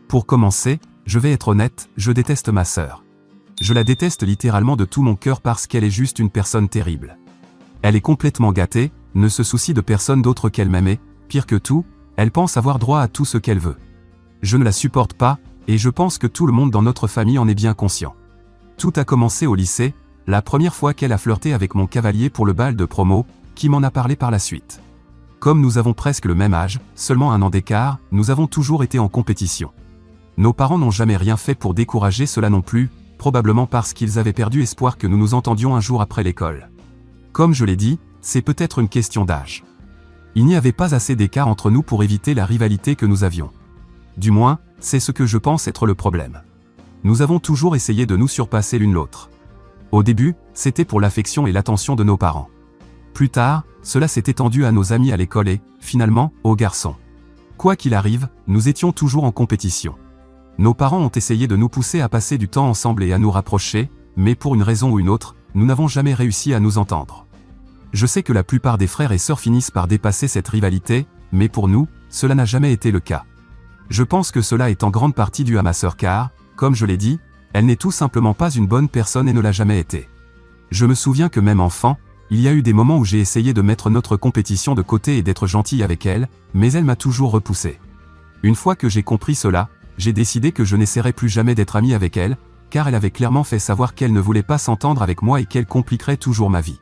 Pour commencer, je vais être honnête, je déteste ma sœur. Je la déteste littéralement de tout mon cœur parce qu'elle est juste une personne terrible. Elle est complètement gâtée, ne se soucie de personne d'autre qu'elle-même et, pire que tout, elle pense avoir droit à tout ce qu'elle veut. Je ne la supporte pas, et je pense que tout le monde dans notre famille en est bien conscient. Tout a commencé au lycée, la première fois qu'elle a flirté avec mon cavalier pour le bal de promo, qui m'en a parlé par la suite. Comme nous avons presque le même âge, seulement 1 an d'écart, nous avons toujours été en compétition. Nos parents n'ont jamais rien fait pour décourager cela non plus, probablement parce qu'ils avaient perdu espoir que nous nous entendions un jour après l'école. Comme je l'ai dit, c'est peut-être une question d'âge. Il n'y avait pas assez d'écart entre nous pour éviter la rivalité que nous avions. Du moins, c'est ce que je pense être le problème. Nous avons toujours essayé de nous surpasser l'une l'autre. Au début, c'était pour l'affection et l'attention de nos parents. Plus tard, cela s'est étendu à nos amis à l'école et, finalement, aux garçons. Quoi qu'il arrive, nous étions toujours en compétition. Nos parents ont essayé de nous pousser à passer du temps ensemble et à nous rapprocher, mais pour une raison ou une autre, nous n'avons jamais réussi à nous entendre. Je sais que la plupart des frères et sœurs finissent par dépasser cette rivalité, mais pour nous, cela n'a jamais été le cas. Je pense que cela est en grande partie dû à ma sœur car, comme je l'ai dit, elle n'est tout simplement pas une bonne personne et ne l'a jamais été. Je me souviens que même enfant, il y a eu des moments où j'ai essayé de mettre notre compétition de côté et d'être gentil avec elle, mais elle m'a toujours repoussé. Une fois que j'ai compris cela, j'ai décidé que je n'essaierais plus jamais d'être ami avec elle, car elle avait clairement fait savoir qu'elle ne voulait pas s'entendre avec moi et qu'elle compliquerait toujours ma vie.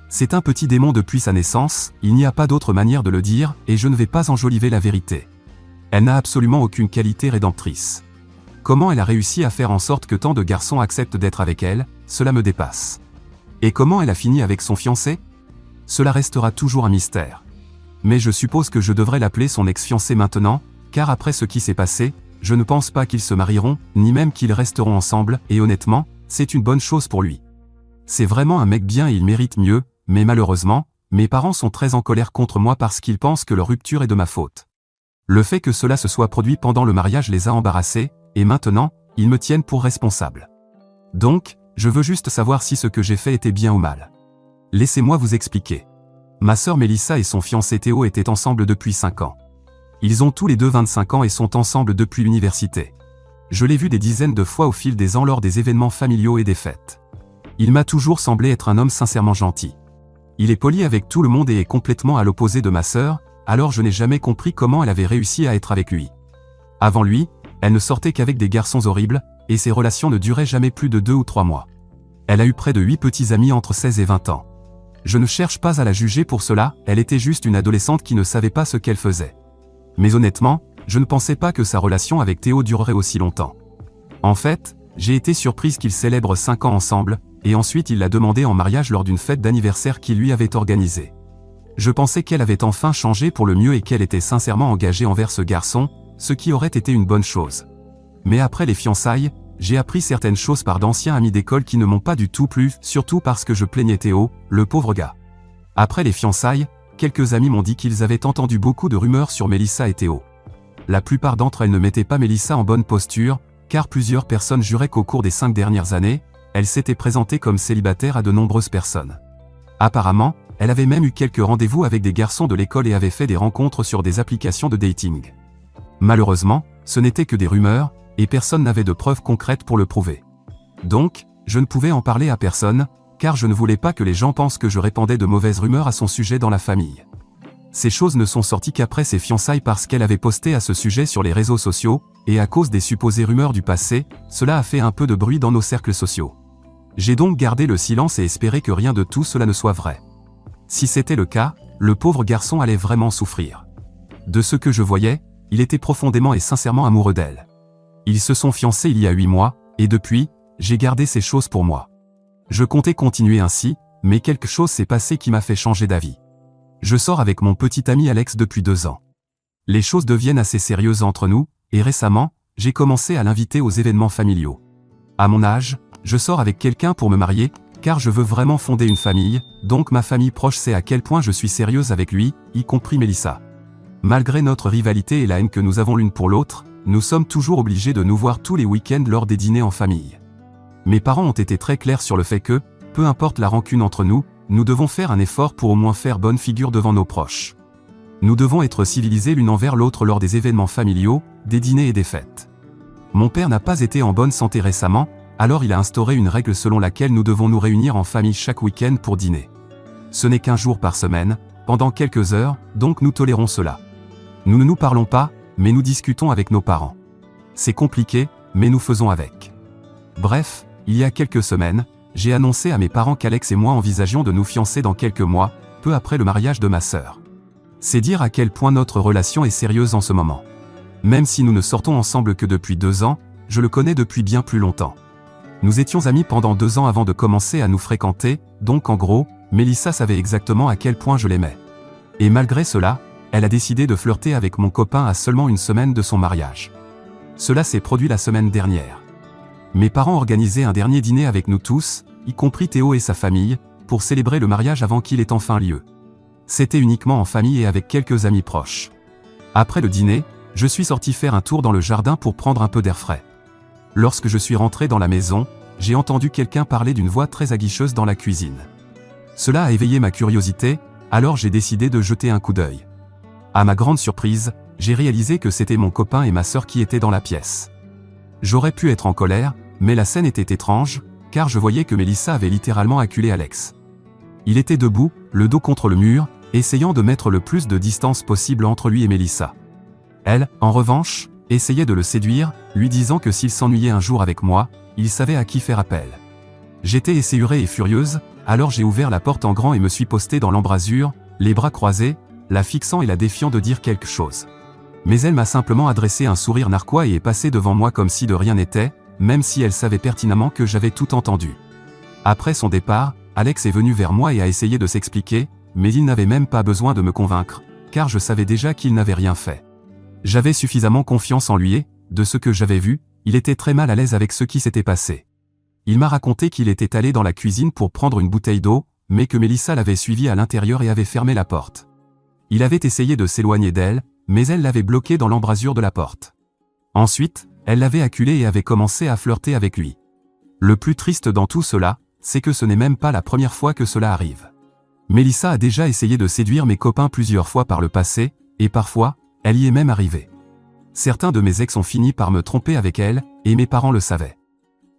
C'est un petit démon depuis sa naissance, il n'y a pas d'autre manière de le dire, et je ne vais pas enjoliver la vérité. Elle n'a absolument aucune qualité rédemptrice. Comment elle a réussi à faire en sorte que tant de garçons acceptent d'être avec elle, cela me dépasse. Et comment elle a fini avec son fiancé? Cela restera toujours un mystère. Mais je suppose que je devrais l'appeler son ex-fiancé maintenant, car après ce qui s'est passé, je ne pense pas qu'ils se marieront, ni même qu'ils resteront ensemble, et honnêtement, c'est une bonne chose pour lui. C'est vraiment un mec bien et il mérite mieux, mais malheureusement, mes parents sont très en colère contre moi parce qu'ils pensent que leur rupture est de ma faute. Le fait que cela se soit produit pendant le mariage les a embarrassés, et maintenant, ils me tiennent pour responsable. Donc, je veux juste savoir si ce que j'ai fait était bien ou mal. Laissez-moi vous expliquer. Ma sœur Mélissa et son fiancé Théo étaient ensemble depuis 5 ans. Ils ont tous les deux 25 ans et sont ensemble depuis l'université. Je l'ai vu des dizaines de fois au fil des ans lors des événements familiaux et des fêtes. Il m'a toujours semblé être un homme sincèrement gentil. Il est poli avec tout le monde et est complètement à l'opposé de ma sœur, alors je n'ai jamais compris comment elle avait réussi à être avec lui. Avant lui, elle ne sortait qu'avec des garçons horribles, et ses relations ne duraient jamais plus de 2 ou 3 mois. Elle a eu près de 8 petits amis entre 16 et 20 ans. Je ne cherche pas à la juger pour cela, elle était juste une adolescente qui ne savait pas ce qu'elle faisait. Mais honnêtement, je ne pensais pas que sa relation avec Théo durerait aussi longtemps. En fait, j'ai été surprise qu'ils célèbrent 5 ans ensemble, et ensuite il l'a demandé en mariage lors d'une fête d'anniversaire qu'il lui avait organisée. Je pensais qu'elle avait enfin changé pour le mieux et qu'elle était sincèrement engagée envers ce garçon, ce qui aurait été une bonne chose. Mais après les fiançailles, j'ai appris certaines choses par d'anciens amis d'école qui ne m'ont pas du tout plu, surtout parce que je plaignais Théo, le pauvre gars. Après les fiançailles, quelques amis m'ont dit qu'ils avaient entendu beaucoup de rumeurs sur Mélissa et Théo. La plupart d'entre elles ne mettaient pas Mélissa en bonne posture, car plusieurs personnes juraient qu'au cours des 5 dernières années, elle s'était présentée comme célibataire à de nombreuses personnes. Apparemment, elle avait même eu quelques rendez-vous avec des garçons de l'école et avait fait des rencontres sur des applications de dating. Malheureusement, ce n'était que des rumeurs, et personne n'avait de preuves concrètes pour le prouver. Donc, je ne pouvais en parler à personne, car je ne voulais pas que les gens pensent que je répandais de mauvaises rumeurs à son sujet dans la famille. Ces choses ne sont sorties qu'après ses fiançailles parce qu'elle avait posté à ce sujet sur les réseaux sociaux, et à cause des supposées rumeurs du passé, cela a fait un peu de bruit dans nos cercles sociaux. J'ai donc gardé le silence et espéré que rien de tout cela ne soit vrai. Si c'était le cas, le pauvre garçon allait vraiment souffrir. De ce que je voyais, il était profondément et sincèrement amoureux d'elle. Ils se sont fiancés il y a 8 mois, et depuis, j'ai gardé ces choses pour moi. Je comptais continuer ainsi, mais quelque chose s'est passé qui m'a fait changer d'avis. Je sors avec mon petit ami Alex depuis 2 ans. Les choses deviennent assez sérieuses entre nous, et récemment, j'ai commencé à l'inviter aux événements familiaux. À mon âge, je sors avec quelqu'un pour me marier, car je veux vraiment fonder une famille, donc ma famille proche sait à quel point je suis sérieuse avec lui, y compris Mélissa. Malgré notre rivalité et la haine que nous avons l'une pour l'autre, nous sommes toujours obligés de nous voir tous les week-ends lors des dîners en famille. Mes parents ont été très clairs sur le fait que, peu importe la rancune entre nous, nous devons faire un effort pour au moins faire bonne figure devant nos proches. Nous devons être civilisés l'une envers l'autre lors des événements familiaux, des dîners et des fêtes. Mon père n'a pas été en bonne santé récemment, alors il a instauré une règle selon laquelle nous devons nous réunir en famille chaque week-end pour dîner. Ce n'est qu'un jour par semaine, pendant quelques heures, donc nous tolérons cela. Nous ne nous parlons pas, mais nous discutons avec nos parents. C'est compliqué, mais nous faisons avec. Bref, il y a quelques semaines, j'ai annoncé à mes parents qu'Alex et moi envisagions de nous fiancer dans quelques mois, peu après le mariage de ma sœur. C'est dire à quel point notre relation est sérieuse en ce moment. Même si nous ne sortons ensemble que depuis 2 ans, je le connais depuis bien plus longtemps. Nous étions amis pendant 2 ans avant de commencer à nous fréquenter, donc en gros, Mélissa savait exactement à quel point je l'aimais. Et malgré cela, elle a décidé de flirter avec mon copain à seulement une semaine de son mariage. Cela s'est produit la semaine dernière. Mes parents organisaient un dernier dîner avec nous tous, y compris Théo et sa famille, pour célébrer le mariage avant qu'il ait enfin lieu. C'était uniquement en famille et avec quelques amis proches. Après le dîner, je suis sorti faire un tour dans le jardin pour prendre un peu d'air frais. Lorsque je suis rentré dans la maison, j'ai entendu quelqu'un parler d'une voix très aguicheuse dans la cuisine. Cela a éveillé ma curiosité, alors j'ai décidé de jeter un coup d'œil. À ma grande surprise, j'ai réalisé que c'était mon copain et ma sœur qui étaient dans la pièce. J'aurais pu être en colère, mais la scène était étrange, car je voyais que Mélissa avait littéralement acculé Alex. Il était debout, le dos contre le mur, essayant de mettre le plus de distance possible entre lui et Mélissa. Elle, en revanche, essayait de le séduire, lui disant que s'il s'ennuyait un jour avec moi, il savait à qui faire appel. J'étais esséurée et furieuse, alors j'ai ouvert la porte en grand et me suis posté dans l'embrasure, les bras croisés, la fixant et la défiant de dire quelque chose. Mais elle m'a simplement adressé un sourire narquois et est passée devant moi comme si de rien n'était, même si elle savait pertinemment que j'avais tout entendu. Après son départ, Alex est venu vers moi et a essayé de s'expliquer, mais il n'avait même pas besoin de me convaincre, car je savais déjà qu'il n'avait rien fait. J'avais suffisamment confiance en lui et, de ce que j'avais vu, il était très mal à l'aise avec ce qui s'était passé. Il m'a raconté qu'il était allé dans la cuisine pour prendre une bouteille d'eau, mais que Mélissa l'avait suivi à l'intérieur et avait fermé la porte. Il avait essayé de s'éloigner d'elle, mais elle l'avait bloqué dans l'embrasure de la porte. Ensuite, elle l'avait acculé et avait commencé à flirter avec lui. Le plus triste dans tout cela, c'est que ce n'est même pas la première fois que cela arrive. Mélissa a déjà essayé de séduire mes copains plusieurs fois par le passé, et parfois, elle y est même arrivée. Certains de mes ex ont fini par me tromper avec elle, et mes parents le savaient.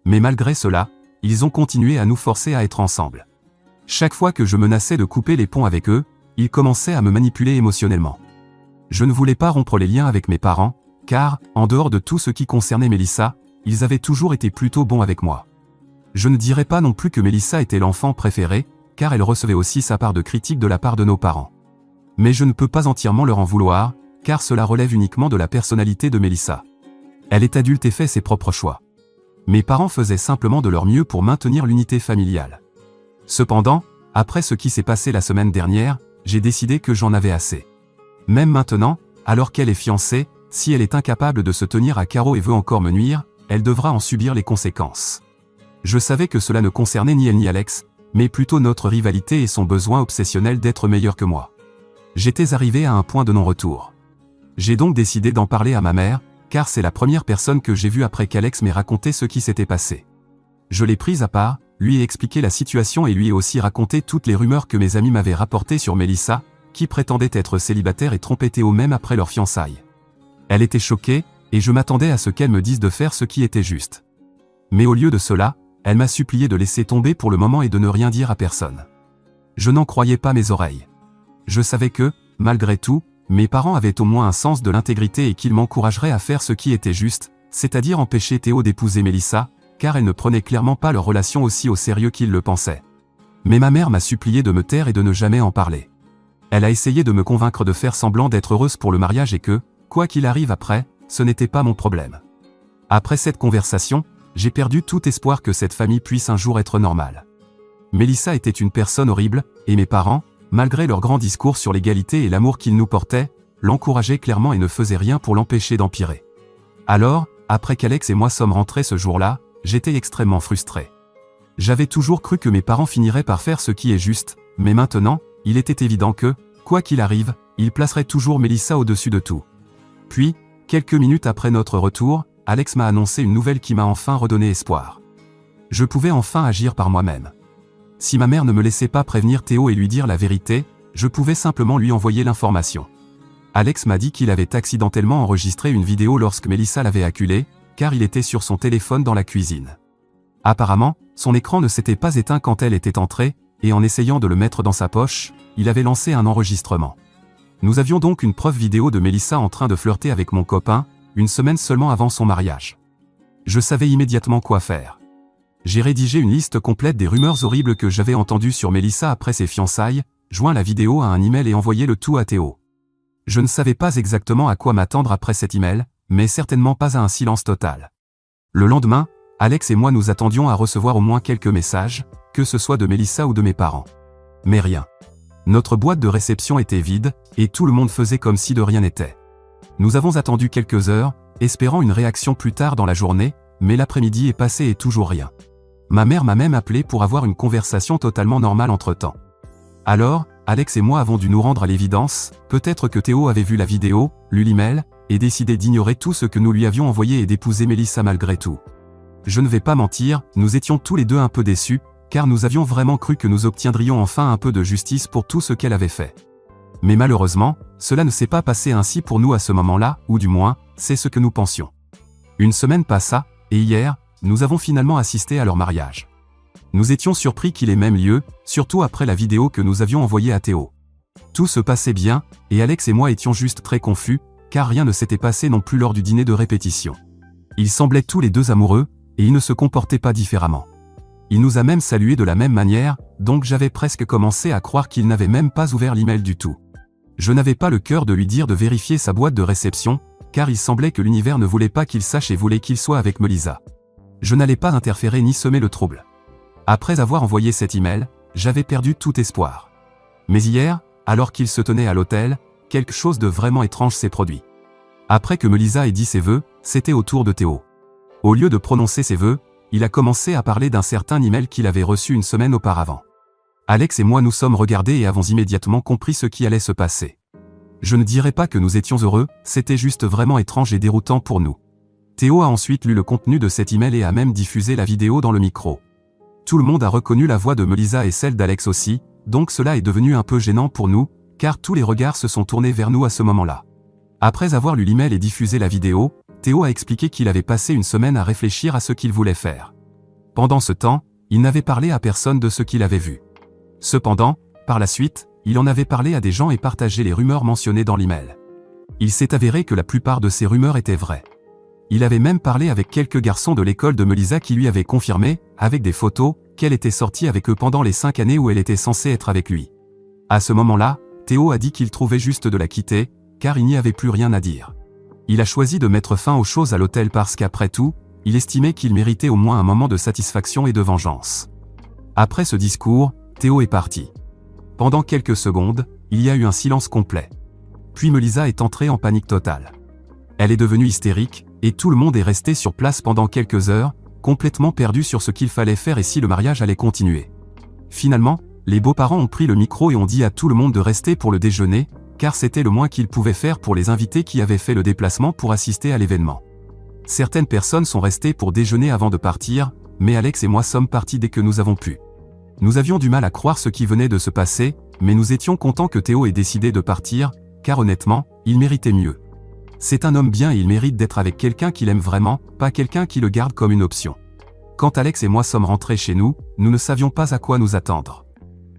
Mais malgré cela, ils ont continué à nous forcer à être ensemble. Chaque fois que je menaçais de couper les ponts avec eux, ils commençaient à me manipuler émotionnellement. Je ne voulais pas rompre les liens avec mes parents, car, en dehors de tout ce qui concernait Mélissa, ils avaient toujours été plutôt bons avec moi. Je ne dirais pas non plus que Mélissa était l'enfant préféré, car elle recevait aussi sa part de critiques de la part de nos parents. Mais je ne peux pas entièrement leur en vouloir, car cela relève uniquement de la personnalité de Mélissa. Elle est adulte et fait ses propres choix. Mes parents faisaient simplement de leur mieux pour maintenir l'unité familiale. Cependant, après ce qui s'est passé la semaine dernière, j'ai décidé que j'en avais assez. Même maintenant, alors qu'elle est fiancée, si elle est incapable de se tenir à carreau et veut encore me nuire, elle devra en subir les conséquences. Je savais que cela ne concernait ni elle ni Alex, mais plutôt notre rivalité et son besoin obsessionnel d'être meilleur que moi. J'étais arrivé à un point de non-retour. J'ai donc décidé d'en parler à ma mère, car c'est la première personne que j'ai vue après qu'Alex m'ait raconté ce qui s'était passé. Je l'ai prise à part, lui ai expliqué la situation et lui ai aussi raconté toutes les rumeurs que mes amis m'avaient rapportées sur Mélissa, qui prétendait être célibataire et trompait Théo même après leur fiançailles. Elle était choquée, et je m'attendais à ce qu'elle me dise de faire ce qui était juste. Mais au lieu de cela, elle m'a supplié de laisser tomber pour le moment et de ne rien dire à personne. Je n'en croyais pas mes oreilles. Je savais que, malgré tout, mes parents avaient au moins un sens de l'intégrité et qu'ils m'encourageraient à faire ce qui était juste, c'est-à-dire empêcher Théo d'épouser Mélissa, car elle ne prenait clairement pas leur relation aussi au sérieux qu'ils le pensaient. Mais ma mère m'a supplié de me taire et de ne jamais en parler. Elle a essayé de me convaincre de faire semblant d'être heureuse pour le mariage et que, quoi qu'il arrive après, ce n'était pas mon problème. Après cette conversation, j'ai perdu tout espoir que cette famille puisse un jour être normale. Mélissa était une personne horrible, et mes parents, malgré leur grand discours sur l'égalité et l'amour qu'ils nous portaient, l'encourageaient clairement et ne faisaient rien pour l'empêcher d'empirer. Alors, après qu'Alex et moi sommes rentrés ce jour-là, j'étais extrêmement frustré. J'avais toujours cru que mes parents finiraient par faire ce qui est juste, mais maintenant, il était évident que, quoi qu'il arrive, ils placeraient toujours Mélissa au-dessus de tout. Puis, quelques minutes après notre retour, Alex m'a annoncé une nouvelle qui m'a enfin redonné espoir. Je pouvais enfin agir par moi-même. Si ma mère ne me laissait pas prévenir Théo et lui dire la vérité, je pouvais simplement lui envoyer l'information. Alex m'a dit qu'il avait accidentellement enregistré une vidéo lorsque Mélissa l'avait acculé, car il était sur son téléphone dans la cuisine. Apparemment, son écran ne s'était pas éteint quand elle était entrée, et en essayant de le mettre dans sa poche, il avait lancé un enregistrement. Nous avions donc une preuve vidéo de Mélissa en train de flirter avec mon copain, une semaine seulement avant son mariage. Je savais immédiatement quoi faire. J'ai rédigé une liste complète des rumeurs horribles que j'avais entendues sur Mélissa après ses fiançailles, joint la vidéo à un email et envoyé le tout à Théo. Je ne savais pas exactement à quoi m'attendre après cet email, mais certainement pas à un silence total. Le lendemain, Alex et moi nous attendions à recevoir au moins quelques messages, que ce soit de Mélissa ou de mes parents. Mais rien. Notre boîte de réception était vide, et tout le monde faisait comme si de rien n'était. Nous avons attendu quelques heures, espérant une réaction plus tard dans la journée, mais l'après-midi est passé et toujours rien. Ma mère m'a même appelé pour avoir une conversation totalement normale entre-temps. Alors, Alex et moi avons dû nous rendre à l'évidence, peut-être que Théo avait vu la vidéo, lu l'email, et décidé d'ignorer tout ce que nous lui avions envoyé et d'épouser Mélissa malgré tout. Je ne vais pas mentir, nous étions tous les deux un peu déçus, car nous avions vraiment cru que nous obtiendrions enfin un peu de justice pour tout ce qu'elle avait fait. Mais malheureusement, cela ne s'est pas passé ainsi pour nous à ce moment-là, ou du moins, c'est ce que nous pensions. Une semaine passa, et hier, nous avons finalement assisté à leur mariage. Nous étions surpris qu'il ait même lieu, surtout après la vidéo que nous avions envoyée à Théo. Tout se passait bien, et Alex et moi étions juste très confus, car rien ne s'était passé non plus lors du dîner de répétition. Ils semblaient tous les deux amoureux, et ils ne se comportaient pas différemment. Il nous a même salués de la même manière, donc j'avais presque commencé à croire qu'il n'avait même pas ouvert l'email du tout. Je n'avais pas le cœur de lui dire de vérifier sa boîte de réception, car il semblait que l'univers ne voulait pas qu'il sache et voulait qu'il soit avec Mélissa. Je n'allais pas interférer ni semer le trouble. Après avoir envoyé cet email, j'avais perdu tout espoir. Mais hier, alors qu'il se tenait à l'hôtel, quelque chose de vraiment étrange s'est produit. Après que Mélissa ait dit ses vœux, c'était au tour de Théo. Au lieu de prononcer ses vœux, il a commencé à parler d'un certain email qu'il avait reçu une semaine auparavant. Alex et moi nous sommes regardés et avons immédiatement compris ce qui allait se passer. Je ne dirais pas que nous étions heureux, c'était juste vraiment étrange et déroutant pour nous. Théo a ensuite lu le contenu de cet email et a même diffusé la vidéo dans le micro. Tout le monde a reconnu la voix de Mélissa et celle d'Alex aussi, donc cela est devenu un peu gênant pour nous, car tous les regards se sont tournés vers nous à ce moment-là. Après avoir lu l'email et diffusé la vidéo, Théo a expliqué qu'il avait passé une semaine à réfléchir à ce qu'il voulait faire. Pendant ce temps, il n'avait parlé à personne de ce qu'il avait vu. Cependant, par la suite, il en avait parlé à des gens et partagé les rumeurs mentionnées dans l'email. Il s'est avéré que la plupart de ces rumeurs étaient vraies. Il avait même parlé avec quelques garçons de l'école de Mélissa qui lui avaient confirmé, avec des photos, qu'elle était sortie avec eux pendant les 5 années où elle était censée être avec lui. À ce moment-là, Théo a dit qu'il trouvait juste de la quitter, car il n'y avait plus rien à dire. Il a choisi de mettre fin aux choses à l'hôtel parce qu'après tout, il estimait qu'il méritait au moins un moment de satisfaction et de vengeance. Après ce discours, Théo est parti. Pendant quelques secondes, il y a eu un silence complet. Puis Mélissa est entrée en panique totale. Elle est devenue hystérique, et tout le monde est resté sur place pendant quelques heures, complètement perdu sur ce qu'il fallait faire et si le mariage allait continuer. Finalement, les beaux-parents ont pris le micro et ont dit à tout le monde de rester pour le déjeuner, car c'était le moins qu'ils pouvaient faire pour les invités qui avaient fait le déplacement pour assister à l'événement. Certaines personnes sont restées pour déjeuner avant de partir, mais Alex et moi sommes partis dès que nous avons pu. Nous avions du mal à croire ce qui venait de se passer, mais nous étions contents que Théo ait décidé de partir, car honnêtement, il méritait mieux. C'est un homme bien et il mérite d'être avec quelqu'un qu'il aime vraiment, pas quelqu'un qui le garde comme une option. Quand Alex et moi sommes rentrés chez nous, nous ne savions pas à quoi nous attendre.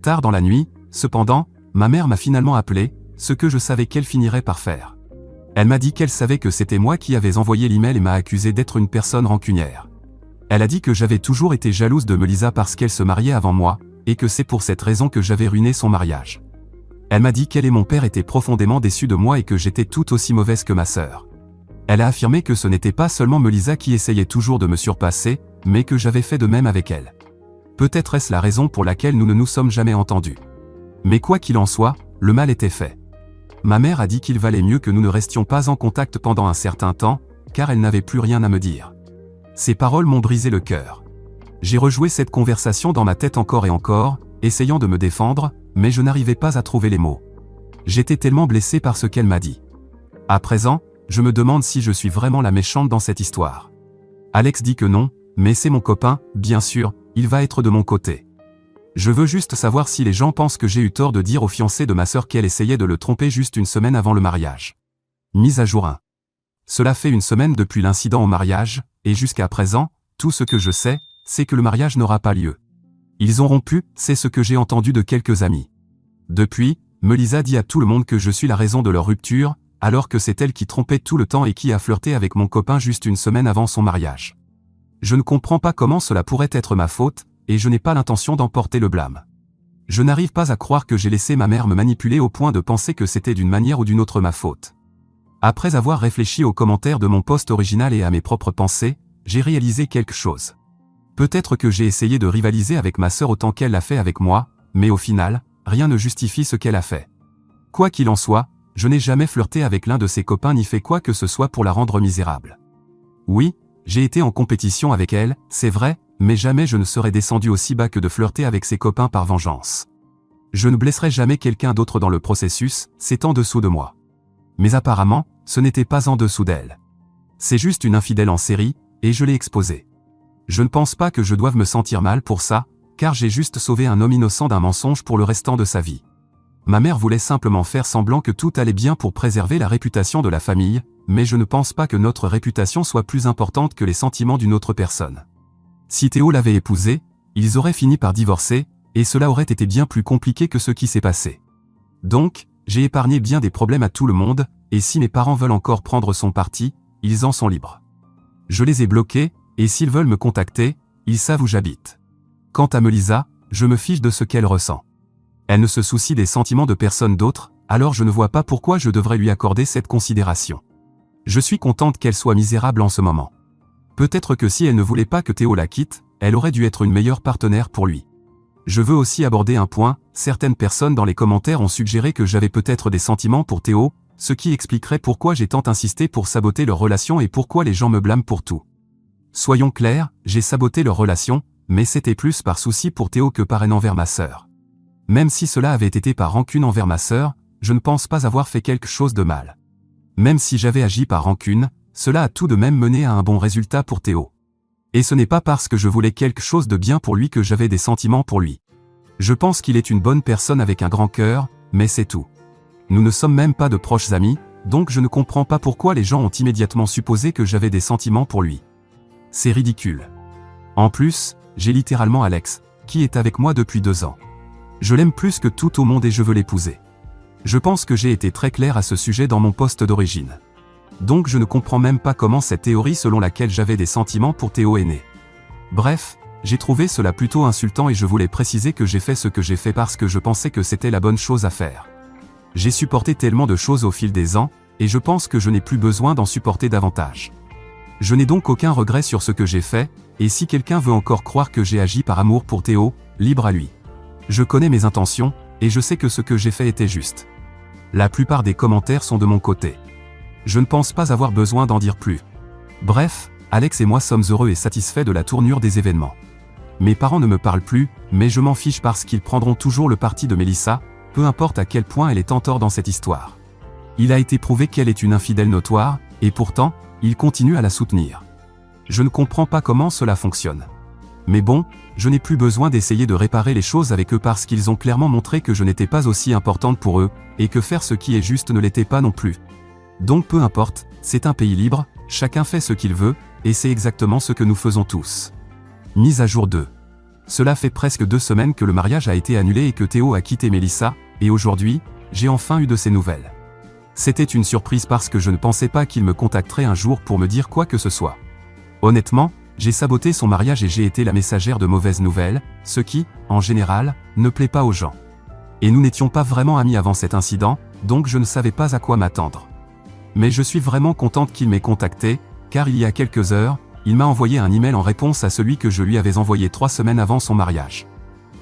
Tard dans la nuit, cependant, ma mère m'a finalement appelé, ce que je savais qu'elle finirait par faire. Elle m'a dit qu'elle savait que c'était moi qui avais envoyé l'email et m'a accusé d'être une personne rancunière. Elle a dit que j'avais toujours été jalouse de Mélissa parce qu'elle se mariait avant moi, et que c'est pour cette raison que j'avais ruiné son mariage. Elle m'a dit qu'elle et mon père étaient profondément déçus de moi et que j'étais tout aussi mauvaise que ma sœur. Elle a affirmé que ce n'était pas seulement Mélissa qui essayait toujours de me surpasser, mais que j'avais fait de même avec elle. Peut-être est-ce la raison pour laquelle nous ne nous sommes jamais entendus. Mais quoi qu'il en soit, le mal était fait. Ma mère a dit qu'il valait mieux que nous ne restions pas en contact pendant un certain temps, car elle n'avait plus rien à me dire. Ces paroles m'ont brisé le cœur. J'ai rejoué cette conversation dans ma tête encore et encore, essayant de me défendre, mais je n'arrivais pas à trouver les mots. J'étais tellement blessé par ce qu'elle m'a dit. À présent, je me demande si je suis vraiment la méchante dans cette histoire. Alex dit que non, mais c'est mon copain, bien sûr, il va être de mon côté. Je veux juste savoir si les gens pensent que j'ai eu tort de dire au fiancé de ma sœur qu'elle essayait de le tromper juste une semaine avant le mariage. Mise à jour 1. Cela fait une semaine depuis l'incident au mariage, et jusqu'à présent, tout ce que je sais, c'est que le mariage n'aura pas lieu. Ils ont rompu, c'est ce que j'ai entendu de quelques amis. Depuis, Melissa dit à tout le monde que je suis la raison de leur rupture, alors que c'est elle qui trompait tout le temps et qui a flirté avec mon copain juste une semaine avant son mariage. Je ne comprends pas comment cela pourrait être ma faute, et je n'ai pas l'intention d'en porter le blâme. Je n'arrive pas à croire que j'ai laissé ma mère me manipuler au point de penser que c'était d'une manière ou d'une autre ma faute. Après avoir réfléchi aux commentaires de mon post original et à mes propres pensées, j'ai réalisé quelque chose. Peut-être que j'ai essayé de rivaliser avec ma sœur autant qu'elle l'a fait avec moi, mais au final, rien ne justifie ce qu'elle a fait. Quoi qu'il en soit, je n'ai jamais flirté avec l'un de ses copains ni fait quoi que ce soit pour la rendre misérable. Oui, j'ai été en compétition avec elle, c'est vrai, mais jamais je ne serais descendu aussi bas que de flirter avec ses copains par vengeance. Je ne blesserai jamais quelqu'un d'autre dans le processus, c'est en dessous de moi. Mais apparemment, ce n'était pas en dessous d'elle. C'est juste une infidèle en série, et je l'ai exposée. Je ne pense pas que je doive me sentir mal pour ça, car j'ai juste sauvé un homme innocent d'un mensonge pour le restant de sa vie. Ma mère voulait simplement faire semblant que tout allait bien pour préserver la réputation de la famille, mais je ne pense pas que notre réputation soit plus importante que les sentiments d'une autre personne. Si Théo l'avait épousée, ils auraient fini par divorcer, et cela aurait été bien plus compliqué que ce qui s'est passé. Donc, j'ai épargné bien des problèmes à tout le monde, et si mes parents veulent encore prendre son parti, ils en sont libres. Je les ai bloqués, et s'ils veulent me contacter, ils savent où j'habite. Quant à Melissa, je me fiche de ce qu'elle ressent. Elle ne se soucie des sentiments de personne d'autre, alors je ne vois pas pourquoi je devrais lui accorder cette considération. Je suis contente qu'elle soit misérable en ce moment. Peut-être que si elle ne voulait pas que Théo la quitte, elle aurait dû être une meilleure partenaire pour lui. Je veux aussi aborder un point, certaines personnes dans les commentaires ont suggéré que j'avais peut-être des sentiments pour Théo, ce qui expliquerait pourquoi j'ai tant insisté pour saboter leur relation et pourquoi les gens me blâment pour tout. Soyons clairs, j'ai saboté leur relation, mais c'était plus par souci pour Théo que par haine envers ma sœur. Même si cela avait été par rancune envers ma sœur, je ne pense pas avoir fait quelque chose de mal. Même si j'avais agi par rancune, cela a tout de même mené à un bon résultat pour Théo. Et ce n'est pas parce que je voulais quelque chose de bien pour lui que j'avais des sentiments pour lui. Je pense qu'il est une bonne personne avec un grand cœur, mais c'est tout. Nous ne sommes même pas de proches amis, donc je ne comprends pas pourquoi les gens ont immédiatement supposé que j'avais des sentiments pour lui. C'est ridicule. En plus, j'ai littéralement Alex, qui est avec moi depuis 2 ans. Je l'aime plus que tout au monde et je veux l'épouser. Je pense que j'ai été très clair à ce sujet dans mon post d'origine. Donc je ne comprends même pas comment cette théorie selon laquelle j'avais des sentiments pour Théo est née. Bref, j'ai trouvé cela plutôt insultant et je voulais préciser que j'ai fait ce que j'ai fait parce que je pensais que c'était la bonne chose à faire. J'ai supporté tellement de choses au fil des ans, et je pense que je n'ai plus besoin d'en supporter davantage. Je n'ai donc aucun regret sur ce que j'ai fait, et si quelqu'un veut encore croire que j'ai agi par amour pour Théo, libre à lui. Je connais mes intentions, et je sais que ce que j'ai fait était juste. La plupart des commentaires sont de mon côté. Je ne pense pas avoir besoin d'en dire plus. Bref, Alex et moi sommes heureux et satisfaits de la tournure des événements. Mes parents ne me parlent plus, mais je m'en fiche parce qu'ils prendront toujours le parti de Melissa, peu importe à quel point elle est en tort dans cette histoire. Il a été prouvé qu'elle est une infidèle notoire, et pourtant, ils continuent à la soutenir. Je ne comprends pas comment cela fonctionne. Mais bon, je n'ai plus besoin d'essayer de réparer les choses avec eux parce qu'ils ont clairement montré que je n'étais pas aussi importante pour eux, et que faire ce qui est juste ne l'était pas non plus. Donc peu importe, c'est un pays libre, chacun fait ce qu'il veut, et c'est exactement ce que nous faisons tous. Mise à jour 2. Cela fait presque 2 semaines que le mariage a été annulé et que Théo a quitté Melissa, et aujourd'hui, j'ai enfin eu de ses nouvelles. C'était une surprise parce que je ne pensais pas qu'il me contacterait un jour pour me dire quoi que ce soit. Honnêtement, j'ai saboté son mariage et j'ai été la messagère de mauvaises nouvelles, ce qui, en général, ne plaît pas aux gens. Et nous n'étions pas vraiment amis avant cet incident, donc je ne savais pas à quoi m'attendre. Mais je suis vraiment contente qu'il m'ait contacté, car il y a quelques heures, il m'a envoyé un email en réponse à celui que je lui avais envoyé 3 semaines avant son mariage.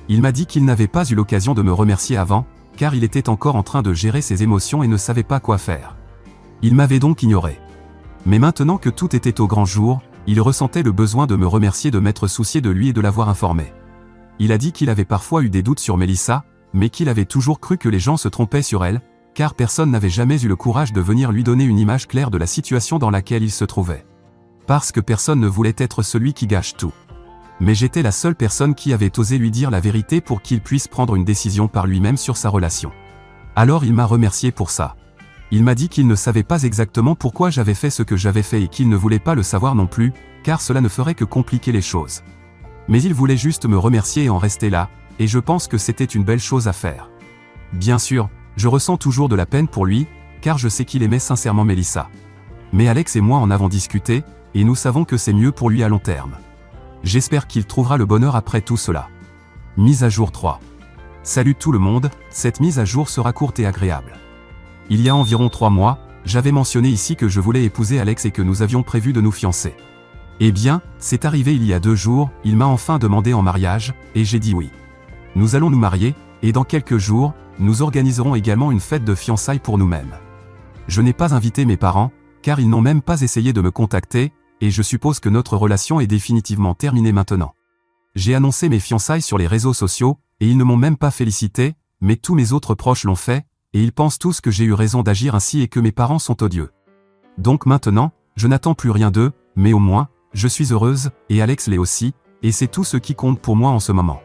Il m'a dit qu'il n'avait pas eu l'occasion de me remercier avant, car il était encore en train de gérer ses émotions et ne savait pas quoi faire. Il m'avait donc ignoré. Mais maintenant que tout était au grand jour, il ressentait le besoin de me remercier de m'être soucié de lui et de l'avoir informé. Il a dit qu'il avait parfois eu des doutes sur Melissa, mais qu'il avait toujours cru que les gens se trompaient sur elle, car personne n'avait jamais eu le courage de venir lui donner une image claire de la situation dans laquelle il se trouvait. Parce que personne ne voulait être celui qui gâche tout. Mais j'étais la seule personne qui avait osé lui dire la vérité pour qu'il puisse prendre une décision par lui-même sur sa relation. Alors il m'a remercié pour ça. Il m'a dit qu'il ne savait pas exactement pourquoi j'avais fait ce que j'avais fait et qu'il ne voulait pas le savoir non plus, car cela ne ferait que compliquer les choses. Mais il voulait juste me remercier et en rester là, et je pense que c'était une belle chose à faire. Bien sûr, je ressens toujours de la peine pour lui, car je sais qu'il aimait sincèrement Mélissa. Mais Alex et moi en avons discuté, et nous savons que c'est mieux pour lui à long terme. J'espère qu'il trouvera le bonheur après tout cela. Mise à jour 3. Salut tout le monde, cette mise à jour sera courte et agréable. Il y a environ 3 mois, j'avais mentionné ici que je voulais épouser Alex et que nous avions prévu de nous fiancer. Eh bien, c'est arrivé il y a 2 jours, il m'a enfin demandé en mariage, et j'ai dit oui. Nous allons nous marier, et dans quelques jours, nous organiserons également une fête de fiançailles pour nous-mêmes. Je n'ai pas invité mes parents, car ils n'ont même pas essayé de me contacter, et je suppose que notre relation est définitivement terminée maintenant. J'ai annoncé mes fiançailles sur les réseaux sociaux, et ils ne m'ont même pas félicité, mais tous mes autres proches l'ont fait, et ils pensent tous que j'ai eu raison d'agir ainsi et que mes parents sont odieux. Donc maintenant, je n'attends plus rien d'eux, mais au moins, je suis heureuse, et Alex l'est aussi, et c'est tout ce qui compte pour moi en ce moment.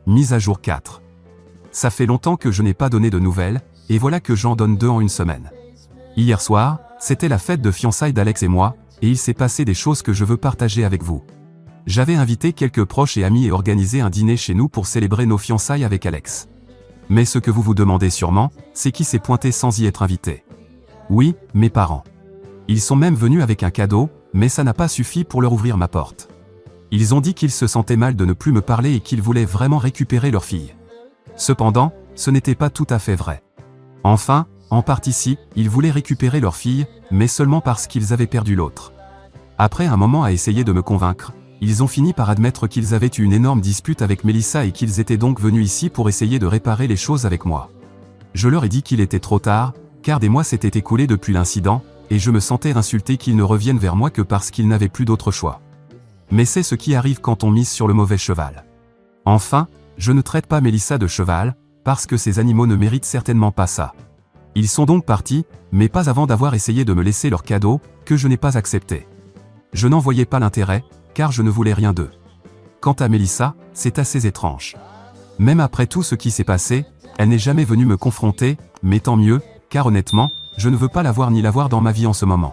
Mise à jour 4. Ça fait longtemps que je n'ai pas donné de nouvelles, et voilà que j'en donne 2 en une semaine. Hier soir, c'était la fête de fiançailles d'Alex et moi, et il s'est passé des choses que je veux partager avec vous. J'avais invité quelques proches et amis et organisé un dîner chez nous pour célébrer nos fiançailles avec Alex. Mais ce que vous vous demandez sûrement, c'est qui s'est pointé sans y être invité. Oui, mes parents. Ils sont même venus avec un cadeau, mais ça n'a pas suffi pour leur ouvrir ma porte. Ils ont dit qu'ils se sentaient mal de ne plus me parler et qu'ils voulaient vraiment récupérer leur fille. Cependant, ce n'était pas tout à fait vrai. Enfin, en partie si, ils voulaient récupérer leur fille, mais seulement parce qu'ils avaient perdu l'autre. Après un moment à essayer de me convaincre, ils ont fini par admettre qu'ils avaient eu une énorme dispute avec Mélissa et qu'ils étaient donc venus ici pour essayer de réparer les choses avec moi. Je leur ai dit qu'il était trop tard, car des mois s'étaient écoulés depuis l'incident, et je me sentais insulté qu'ils ne reviennent vers moi que parce qu'ils n'avaient plus d'autre choix. Mais c'est ce qui arrive quand on mise sur le mauvais cheval. Enfin, je ne traite pas Mélissa de cheval, parce que ces animaux ne méritent certainement pas ça. Ils sont donc partis, mais pas avant d'avoir essayé de me laisser leur cadeau, que je n'ai pas accepté. Je n'en voyais pas l'intérêt, car je ne voulais rien d'eux. Quant à Mélissa, c'est assez étrange. Même après tout ce qui s'est passé, elle n'est jamais venue me confronter, mais tant mieux, car honnêtement, je ne veux pas la voir ni la voir dans ma vie en ce moment.